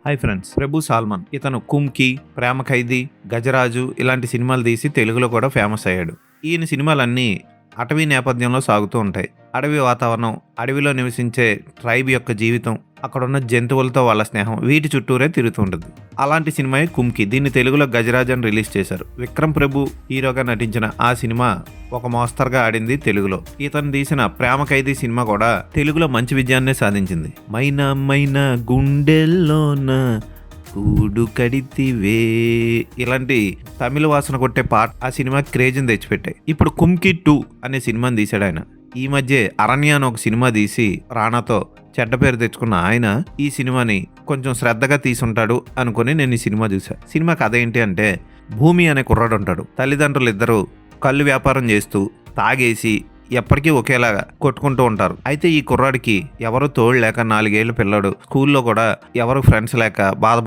Hi friends, ప్రభు salmon. ఇతను కుంకి, ప్రేమ ఖైదీ, గజరాజు ఇలాంటి సినిమాలు తీసి తెలుగులో కూడా ఫేమస్ అయ్యాడు. ఈయన సినిమాలన్నీ అటవీ నేపథ్యంలో సాగుతూ ఉంటాయి. అడవి వాతావరణం, అడవిలో నివసించే ట్రైబ్ యొక్క జీవితం, అక్కడున్న జంతువులతో వాళ్ళ స్నేహం, వీటి చుట్టూరే తిరుగుతూ ఉంటుంది. అలాంటి సినిమా కుంకి. దీన్ని తెలుగులో గజరాజ్ అని రిలీజ్ చేశారు. విక్రమ్ ప్రభు హీరోగా నటించిన ఆ సినిమా ఒక మోస్తరుగా ఆడింది తెలుగులో. ఇతను తీసిన ప్రేమ ఖైదీ సినిమా కూడా తెలుగులో మంచి విజయాన్నే సాధించింది. మైనా మైనా గుండెల్లోన కూడు కడితివే ఇలాంటి తమిళ వాసన కొట్టే పాట ఆ సినిమా క్రేజ్ని తెచ్చిపెట్టాయి. ఇప్పుడు కుంకి 2 అనే సినిమాని తీశాడు ఆయన. ఈ మధ్య అరణ్య అని ఒక సినిమా తీసి రానాతో చెడ్డ పేరు తెచ్చుకున్న ఆయన ఈ సినిమాని కొంచెం శ్రద్ధగా తీసుంటాడు అనుకుని నేను ఈ సినిమా చూసా. సినిమా కథ ఏంటి అంటే, భూమి అనే కుర్రాడు ఉంటాడు. తల్లిదండ్రులు ఇద్దరు కళ్ళు వ్యాపారం చేస్తూ తాగేసి ఎప్పటికీ ఒకేలాగా కొట్టుకుంటూ ఉంటారు. అయితే ఈ కుర్రాడికి ఎవరు తోడు లేక 4 ఏళ్ల పిల్లాడు, స్కూల్లో కూడా ఎవరు ఫ్రెండ్స్ లేక బాధపడుతూ